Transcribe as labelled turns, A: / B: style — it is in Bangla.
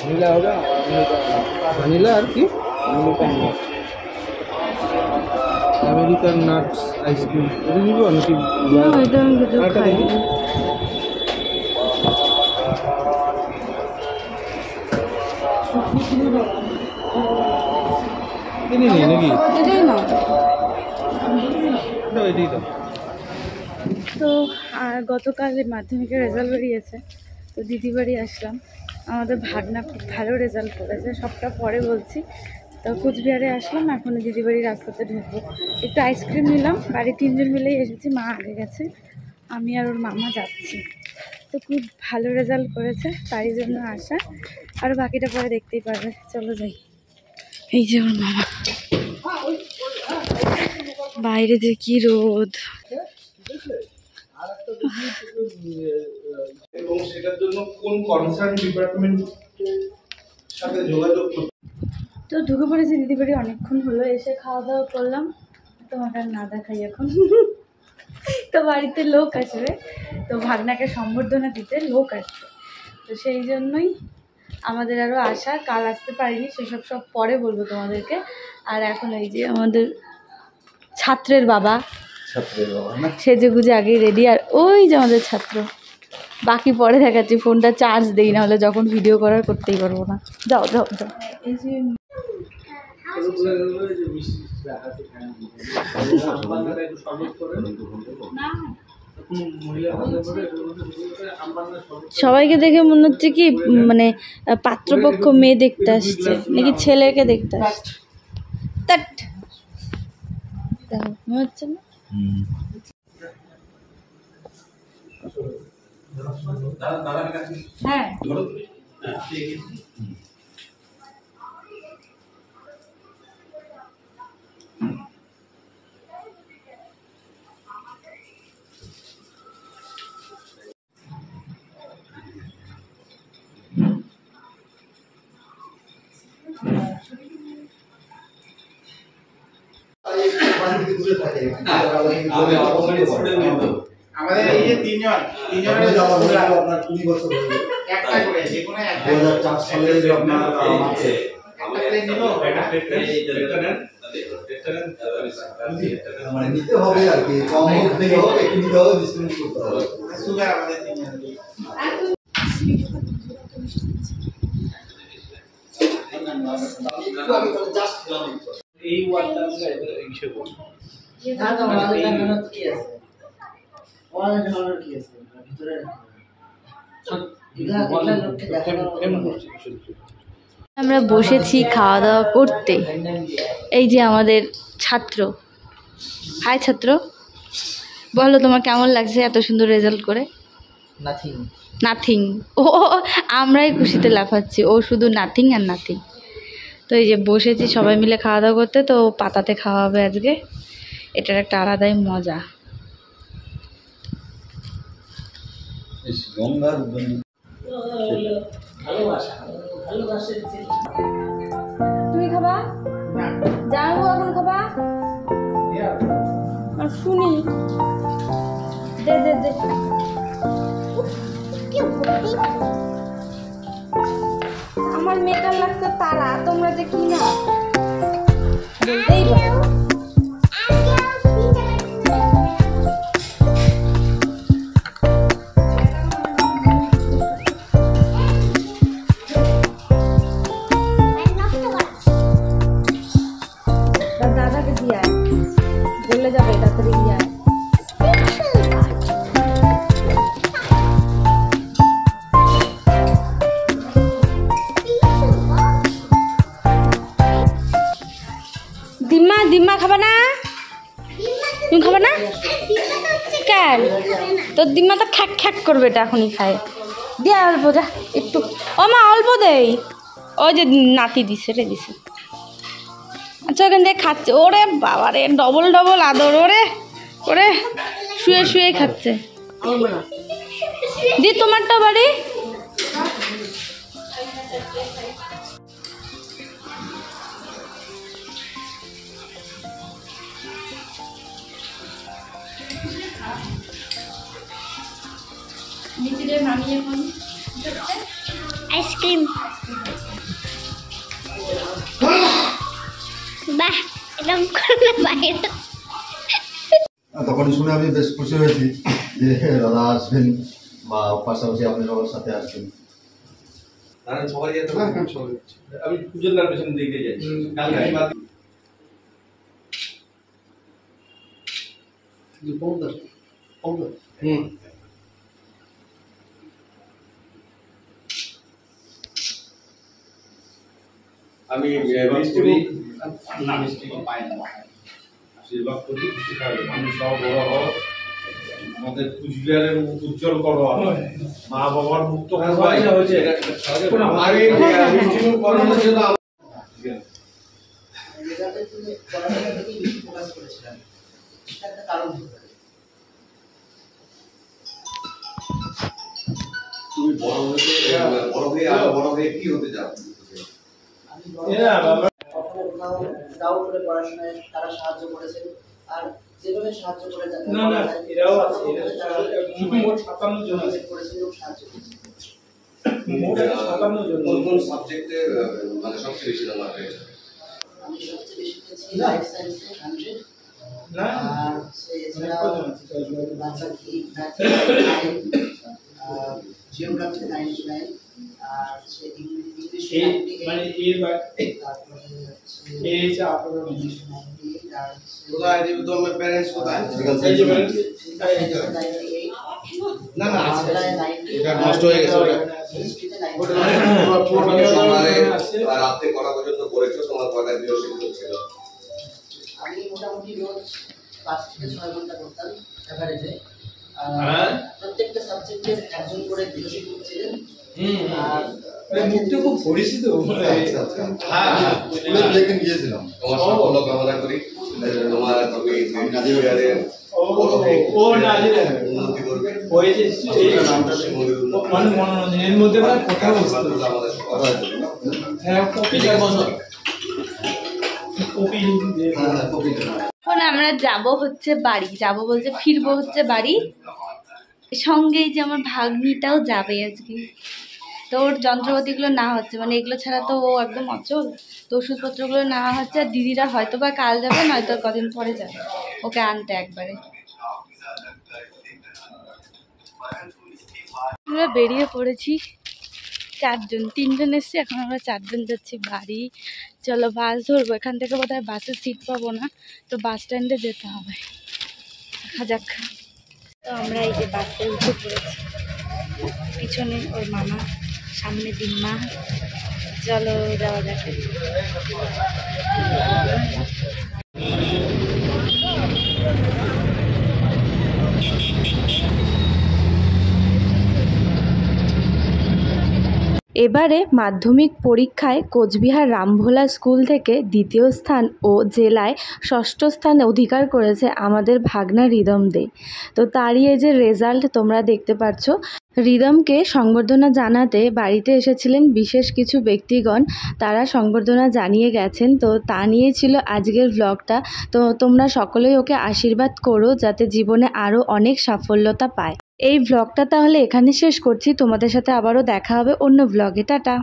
A: ভ্যানিলা হবে, ভ্যানিলা আর কি আমেরিকান নাটস আইসক্রিম এটা নিব নাকি?
B: এটা আমি খাই
A: নাকি
B: এটাই না
A: এটাই তো।
B: তো গতকাল মাধ্যমিকের রেজাল্ট বেরিয়েছে, তো দিদি বাড়ি আসলাম। আমাদের ভাগনা খুব ভালো রেজাল্ট করেছে, সবটা পরে বলছি। তো কুচবিহারে আসলাম, এখন দিদি বাড়ির রাস্তাতে ঢুকবো। একটু আইসক্রিম নিলাম, বাড়ি 3 জন মিলেই এসেছি, মা আগে গেছে, আমি আর ওর মামা যাচ্ছি। তো খুব ভালো রেজাল্ট করেছে, তাই জন্য আসা। আর বাকিটা পরে দেখতেই পারবে, চলো যাই। এই যে ওর মামা, বাইরে যে কি রোদ।
A: এবং সেটার জন্য কোন কনসার্ন ডিপার্টমেন্টের সাথে যোগাযোগ করতে।
B: তো ঢুকে পড়েছি দিদি বাড়ি, অনেকক্ষণ হলো এসে খাওয়া দাওয়া করলাম। তোমাকে আর না দেখাই এখন। তো বাড়িতে লোক আসবে, তো ভাগনাকে সম্বর্ধনা দিতে লোক আসবে, তো সেই জন্যই আমাদের আরও আসা। কাল আসতে পারিনি, সেসব সব পরে বলবো তোমাদেরকে। আর এখন এই যে আমাদের ছাত্রের বাবা সেজে গুজে আগেই রেডি, আর ওই যে আমাদের ছাত্র। বাকি পরে দেখাচ্ছি, ফোনটা চার্জ দেই, না হলে যখন ভিডিও করার করতেই পারবো না। যাও যাও যাও। এই যে সবাইকে দেখে মনে হচ্ছে কি মানে পাত্রপক্ষ মেয়ে দেখতে আসছে নাকি ছেলেকে দেখতে আসছে। মনে হচ্ছে না? হ্যাঁ
A: আমাদের এই যে তিনজনের আপনার 20 বছর হয়ে একটা করে যে কোনো একটা 2004 সালে যে আপনার আছে একটা প্লেন নিব এটা মানে নিতে হবে আর কি, কম নিতে হবে, একটু নিতে হবে, ডিসকাউন্ট করতে হবে। সুগার আমাদের তিনজনের এই ওয়ার্ডটা হিসেব করুন। না তো আমাদের মেহনত কি আছে, ওয়ালের মেহনত কি আছে ভিতরে
B: আমরা বসেছি খাওয়া দাওয়া করতে। এই যে আমাদের ছাত্র, হাই ছাত্র, বলো তোমার কেমন লাগছে এত সুন্দর রেজাল্ট করে? নাথিং। ও আমরাই খুশিতে লাফাচ্ছি, ও শুধু নাথিং আর নাথিং। তো এই যে বসেছি সবাই মিলে খাওয়া দাওয়া করতে, তো পাতাতে খাওয়া হবে আজকে, এটার একটা আলাদাই মজা। তুমি খাবা? জানো এখন খাবা? আর শুনি দে দে দে। আমার মেয়েটার লাগছে তারা, তোমরা যে কি না বলতেই পারো। দাদাকে দিয়ে বলে যাবে তাড়াতাড়ি দিয়ে। ডিম্মা ডিম্মা খাবা না? তুমি খাবা না কেন? তোর ডিম্মা তো খ্যাক খ্যাক করবে, এটা এখনই খায়। দিয়ে অল্প যা একটু, ও মা অল্প দেই। ওই যে নাতি দিছে রে দিছে। আচ্ছা ওখান থেকে খাচ্ছে। ওরে বাবা রে, ডবল ডবল আদর। ওরে ওরে শুয়ে শুয়ে খাচ্ছে। দি তোমারটা বাড়ি। আইসক্রিম
C: তখন শুনে আমি বেশ খুশি হয়েছি যে দাদা আসবেন বা পাশাপাশি আপনি সবার সাথে আসবেন।
D: সবাই যেতে আমি পুজোর পেছন দিকে যাচ্ছি আমি আশীর্বাদ করি আমি সব বড় হোক, আমাদের কুচবিহারের মুখ উজ্জ্বল করো, মা বাবার মুক্ত
C: তুমি বড় হয়ে কি হতে চাও?
A: ডাউট করে পড়াশোনায় তারা সাহায্য করেছে, আর যেভাবে সাহায্য করে
D: এরাও আছে, মোট 57 জন আছে
A: করেছিল, সাহায্য করেছে।
D: মোট 57 জন।
C: কোন সাবজেক্টে মানে সবচেয়ে বেশি নাম্বার পেয়েছে?
A: আমি সবচেয়ে বেশি পেয়েছি লাইফ সায়েন্সে 100,
D: না
A: আর এছাড়া বাচ্চা কি জিওগ্রাফি 99, আর ইংলিশ
D: মানে এর বাদ এই যে আপনারা
C: কোথায় দিব তো আমার প্যারেন্টস কোথায়?
D: এই যে প্যারেন্টস
C: না না এটা নষ্ট হয়ে গেছে ওটা। আর রাতে কটা পর্যন্ত পড়েছো? তোমার কয়টা গৃহশিক্ষক ছিল?
A: আমি মোটামুটি রোজ 5 থেকে 6 ঘন্টা করতাম এভারেজে। প্রত্যেকটা সাবজেক্টে একজন করে গৃহশিক্ষক ছিলেন। আর
D: মুখটা খুব পরিচিত।
C: হ্যাঁ একদিন গিয়েছিলাম। তোমার সাফল্য কামনা করি। তোমার তুমি নাজিরের
D: ও নাজিরে
C: উন্নতি করবে।
D: ওই যে
C: এই নামটা শিমুলের উন্নতি
D: মানে মনোরঞ্জনের মধ্যে মানে কথা বলতে
C: আমাদের সবার
D: হ্যাঁ কপি বছর কপি
B: এখন আমরা যাব হচ্ছে বাড়ি, যাব বলতে ফিরবো হচ্ছে বাড়ি। সঙ্গে যে আমার ভাগ্নিটাও যাবে আজকে, তো ওর যন্ত্রপাতিগুলো না হচ্ছে, মানে এগুলো ছাড়া তো ও একদম অচল, তো ওষুধপত্রগুলো না হচ্ছে। আর দিদিরা হয়তো বা কাল যাবে, নয়তো কদিন পরে যাবে ওকে আনতে একবারে। আমরা বেরিয়ে পড়েছি 4 জন, 3 জন এসছি, এখন আমরা 4 জন যাচ্ছি বাড়ি। চলো বাস ধরবো, এখান থেকে বোধহয় বাসের সিট পাবো না, তো বাস স্ট্যান্ডে যেতে হবে, দেখা যাক। তো আমরা এই যে বাসে উঠে পড়েছি, পিছনে ওর মামা, সামনে দিম্মা। চলো যাওয়া যাক। এবারে মাধ্যমিক পরীক্ষায় কোচবিহার রামভোলা স্কুল থেকে 2য় স্থান ও জেলায় 6ষ্ঠ স্থান অধিকার করেছে আমাদের ভাগনা রিদম দে। তো তারই এই যে রেজাল্ট তোমরা দেখতে পাচ্ছ। রিদমকে সংবর্ধনা জানাতে বাড়িতে এসেছিলেন বিশেষ কিছু ব্যক্তিগণ, তারা সংবর্ধনা জানিয়ে গেছেন। তো তা নিয়ে ছিল আজকের ব্লগটা। তো তোমরা সকলেই ওকে আশীর্বাদ করো যাতে জীবনে আরও অনেক সাফল্যতা পায়। এই ব্লগটা তাহলে এখানে শেষ করছি, তোমাদের সাথে আবারও দেখা হবে অন্য ব্লগে। টাটা।